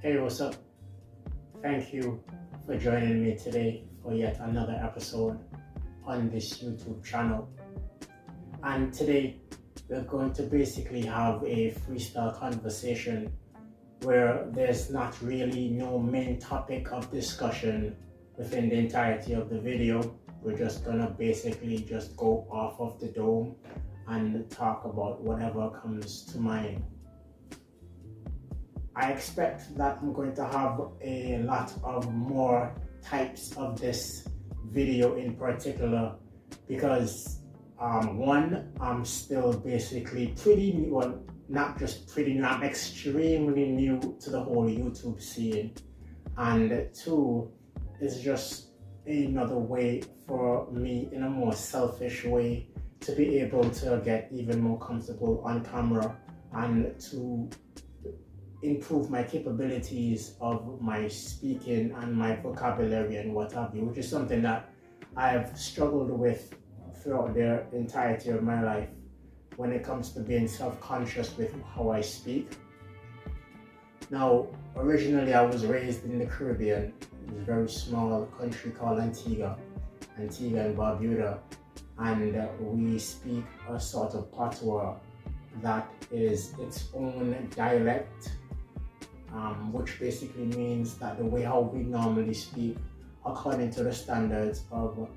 Hey, what's up? Thank you for joining me today for yet another episode on this YouTube channel. And today we're going to basically have a freestyle conversation where there's not really no main topic of discussion within the entirety of the video. We're just gonna basically just go off of the dome and talk about whatever comes to mind. I expect that I'm going to have a lot of more types of this video in particular because one, I'm still basically pretty new, well, not just pretty new, I'm extremely new to the whole YouTube scene. And two, it's just another way for me in a more selfish way to be able to get even more comfortable on camera and to improve my capabilities of my speaking and my vocabulary and what have you, which is something that I've struggled with throughout the entirety of my life when it comes to being self-conscious with how I speak. Now, originally I was raised in the Caribbean, a very small country called Antigua and Barbuda, and we speak a sort of patois that is its own dialect, which basically means that the way how we normally speak according to the standards of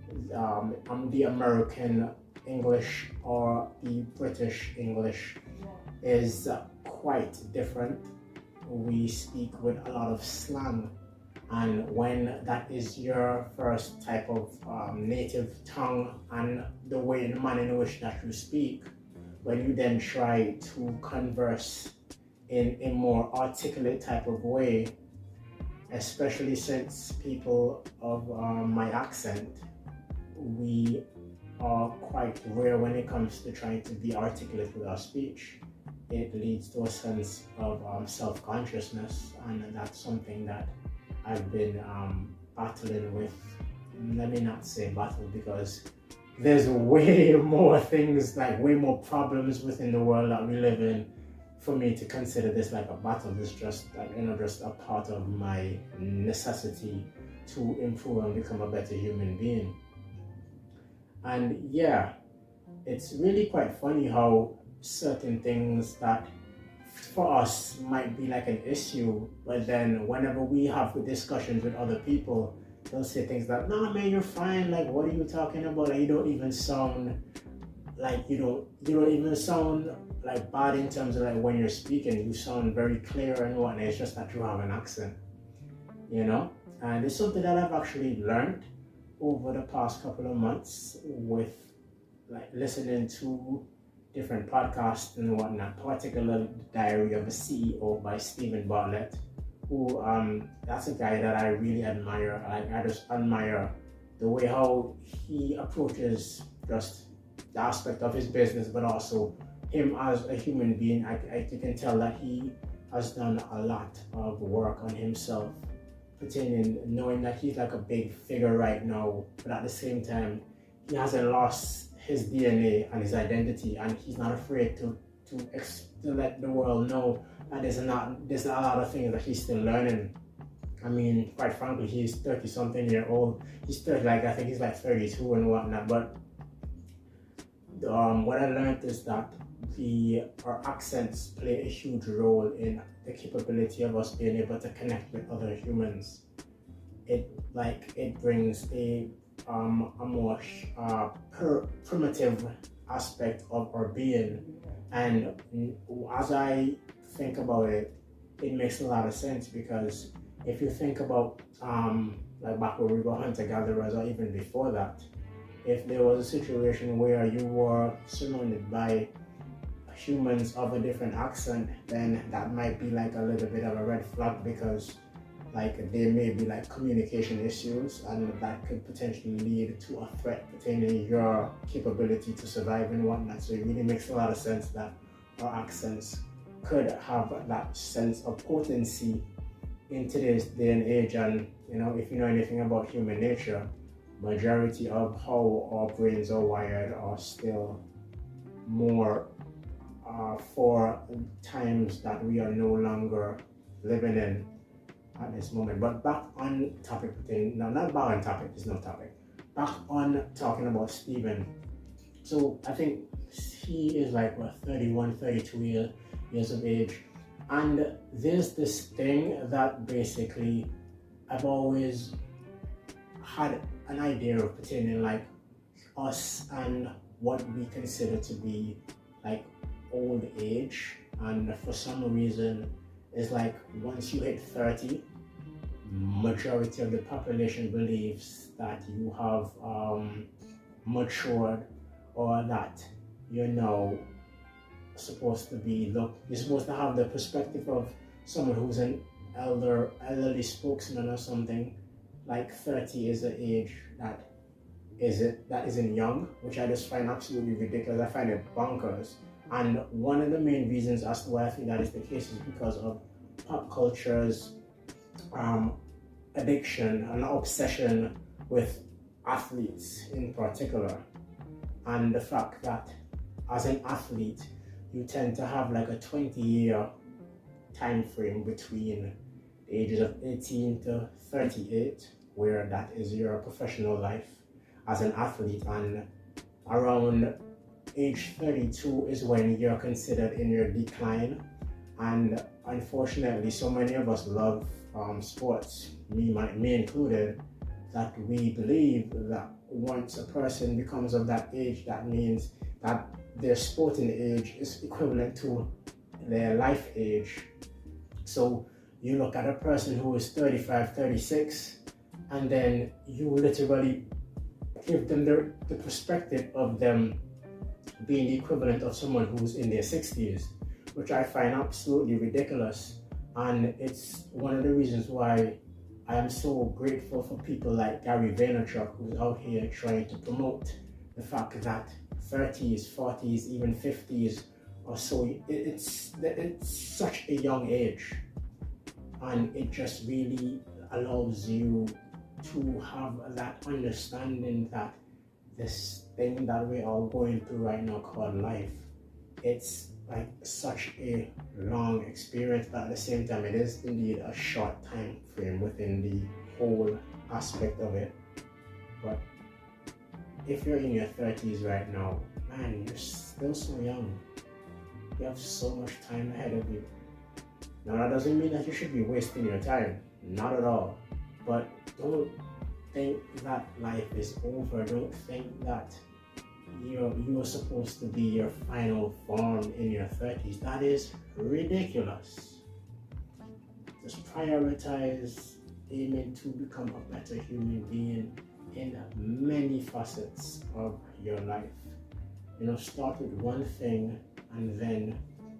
the American English or the British English is quite different. We speak with a lot of slang, and when that is your first type of native tongue and the way and the manner in which that you speak, when you then try to converse in a more articulate type of way, especially since people of my accent, we are quite rare when it comes to trying to be articulate with our speech. It leads to a sense of self-consciousness, and that's something that I've been battling with. Let me not say battle, because there's way more things, like way more problems within the world that we live in for me to consider this like a battle. It's just just a part of my necessity to improve and become a better human being. And yeah, it's really quite funny how certain things that for us might be like an issue, but then whenever we have discussions with other people, they'll say things like, "Nah, man, you're fine. Like, what are you talking about? Like, you don't even sound like you don't even sound like bad in terms of like when you're speaking. You sound very clear and whatnot. It's just that you have an accent, you know." And it's something that I've actually learned over the past couple of months with like listening to different podcasts and whatnot, particularly the Diary of a CEO by Stephen Bartlett, who that's a guy that I really admire. I just admire the way how he approaches just the aspect of his business, but also him as a human being. You can tell that he has done a lot of work on himself, knowing that he's like a big figure right now, but at the same time, he hasn't lost his DNA and his identity, and he's not afraid to let the world know that there's a lot of things that he's still learning. I mean, quite frankly, he's 30-something year old. He's 30, like I think he's like 32 and whatnot. But what I learned is that our accents play a huge role in the capability of us being able to connect with other humans. It brings a more primitive aspect of our being, and as I think about it, it makes a lot of sense, because if you think about like back when we were hunter-gatherers, or even before that, if there was a situation where you were surrounded by humans of a different accent, then that might be like a little bit of a red flag, because like there may be like communication issues, and that could potentially lead to a threat pertaining your capability to survive and whatnot. So it really makes a lot of sense that our accents could have that sense of potency in today's day and age. And if you know anything about human nature, majority of how our brains are wired are still more for times that we are no longer living in at this moment. But back on topic, no, not back on topic, there's no topic. Back on talking about Steven. So I think he is like, what, 31, 32 years of age. And there's this thing that basically I've always had an idea of pertaining like us and what we consider to be like old age. And for some reason, it's like once you hit 30, majority of the population believes that you have matured, or that you're now supposed to be, you're supposed to have the perspective of someone who's an elderly spokesman or something. Like 30 is an age that isn't young, which I just find absolutely ridiculous. I find it bonkers. And one of the main reasons as to why I think that is the case is because of pop culture's addiction and obsession with athletes in particular, and the fact that as an athlete you tend to have like a 20-year time frame between the ages of 18 to 38, where that is your professional life as an athlete, and around age 32 is when you're considered in your decline. And unfortunately, so many of us love sports, me included, that we believe that once a person becomes of that age, that means that their sporting age is equivalent to their life age. So you look at a person who is 35, 36, and then you literally give them the perspective of them being the equivalent of someone who's in their 60s, which I find absolutely ridiculous. And it's one of the reasons why I am so grateful for people like Gary Vaynerchuk, who's out here trying to promote the fact that 30s, 40s, even 50s or so, it's such a young age. And it just really allows you to have that understanding that this thing that we're all going through right now called life, it's like such a long experience, but at the same time it is indeed a short time frame within the whole aspect of it. But if you're in your 30s right now, man, you're still so young. You have so much time ahead of you. Now that doesn't mean that you should be wasting your time, not at all. But don't think that life is over. Don't think that you're supposed to be your final form in your 30s. That is ridiculous. Just prioritize aiming to become a better human being in many facets of your life. Start with one thing and then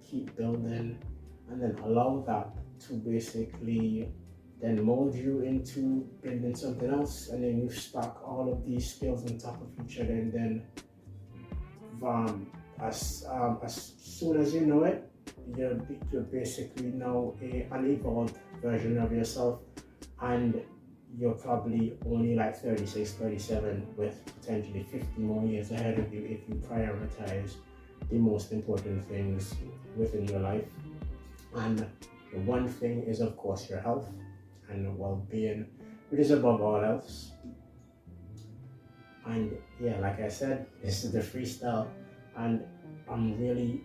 keep building, and then allow that to basically then mold you into building something else, and then you stack all of these skills on top of each other, and then as soon as you know it, you're basically now an evolved version of yourself, and you're probably only like 36, 37 with potentially 50 more years ahead of you if you prioritize the most important things within your life. And the one thing is, of course, your health and well-being, which is above all else. And yeah, like I said, this is the freestyle, and I'm really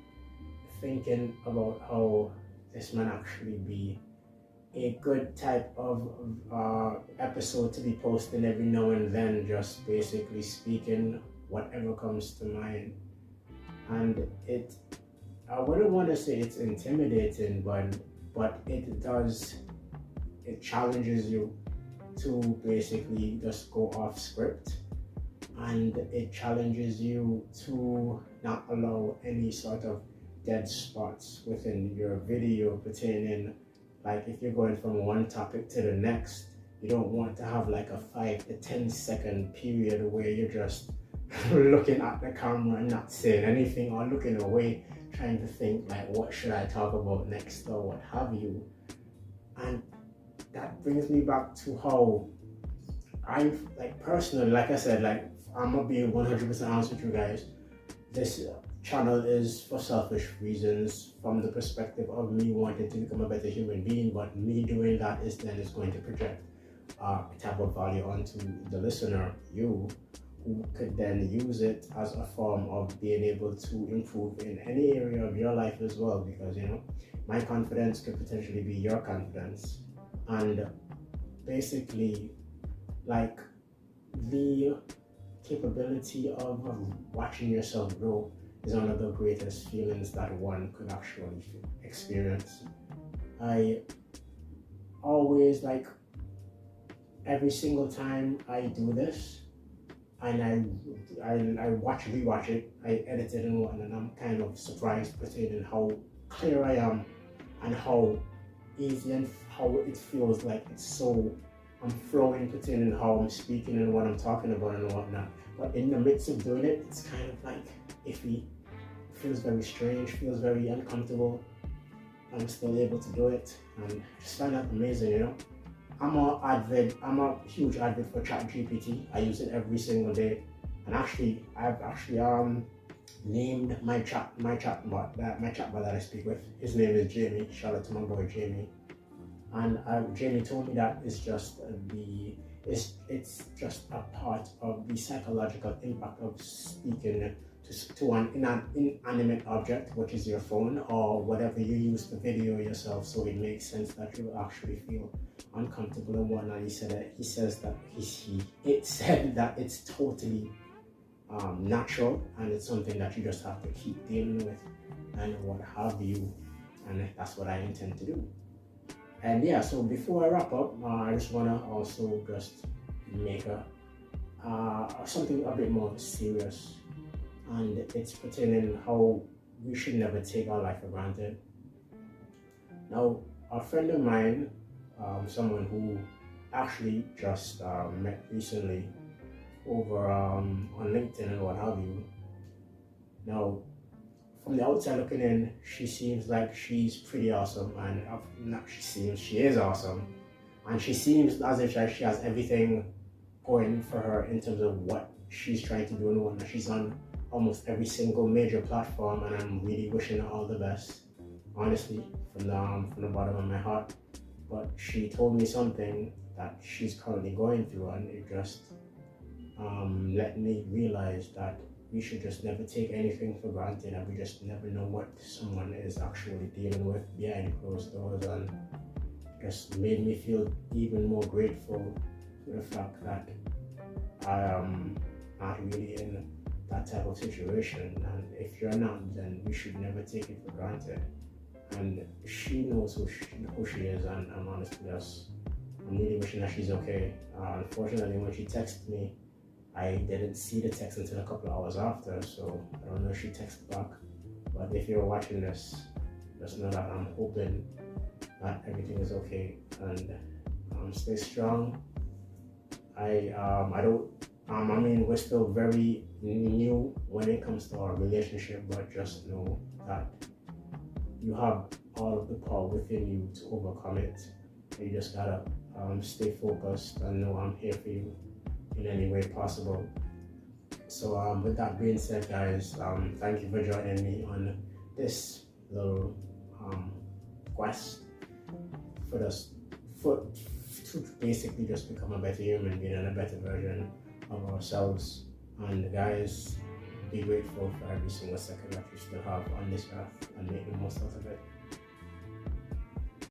thinking about how this might actually be a good type of episode to be posted every now and then, just basically speaking whatever comes to mind. And I wouldn't want to say it's intimidating, but it challenges you to basically just go off script, and it challenges you to not allow any sort of dead spots within your video pertaining, like if you're going from one topic to the next, you don't want to have like a 5 to 10 second period where you're just looking at the camera and not saying anything, or looking away trying to think like, what should I talk about next, or what have you. And that brings me back to how I, like personally, like I said, like I'm gonna be 100% honest with you guys, this channel is for selfish reasons from the perspective of me wanting to become a better human being, but me doing that is going to project a type of value onto the listener, you, who could then use it as a form of being able to improve in any area of your life as well, because my confidence could potentially be your confidence. And basically, like, the capability of watching yourself grow is one of the greatest feelings that one could actually experience. I always, like, every single time I do this, and I rewatch it, I edit it and whatnot, and I'm kind of surprised pertaining how clear I am and how easy and how it feels like I'm flowing pertaining how I'm speaking and what I'm talking about and whatnot. But in the midst of doing it, it's kind of like iffy. It feels very strange, feels very uncomfortable. I'm still able to do it, and I just find that amazing, I'm a huge advocate for ChatGPT. I use it every single day, and I've named my chatbot that I speak with. His name is Jamie. Shout out to my boy Jamie. And Jamie told me that it's just a part of the psychological impact of speaking to an inanimate object, which is your phone or whatever you use to video yourself. So it makes sense that you actually feel uncomfortable and whatnot. It said that it's totally natural, and it's something that you just have to keep dealing with and what have you. And that's what I intend to do. And yeah, so before I wrap up, I just want to also just make something a bit more serious, and it's pertaining how we should never take our life for granted. Now, a friend of mine, someone who actually just met recently over on LinkedIn and what have you. Now, from the outside looking in, she seems like she's pretty awesome, and she is awesome, and she seems as if she has everything going for her in terms of what she's trying to do and whatnot. She's on almost every single major platform, and I'm really wishing her all the best, honestly, from the bottom of my heart. But she told me something that she's currently going through, and it just let me realize that we should just never take anything for granted, and we just never know what someone is actually dealing with behind closed doors, and just made me feel even more grateful for the fact that I am not really in that type of situation. And if you're not, then we should never take it for granted. And she knows who she is, and I'm honestly I'm really wishing that she's okay. Unfortunately, when she texted me, I didn't see the text until a couple of hours after, so I don't know if she texted back. But if you're watching this, just know that I'm hoping that everything is okay, and stay strong. We're still very new when it comes to our relationship, but just know that you have all of the power within you to overcome it. You just gotta stay focused and know I'm here for you in any way possible. So with that being said, guys, thank you for joining me on this little quest to basically just become a better human being and a better version of ourselves. And guys, be grateful for every single second that you still have on this earth and make the most out of it.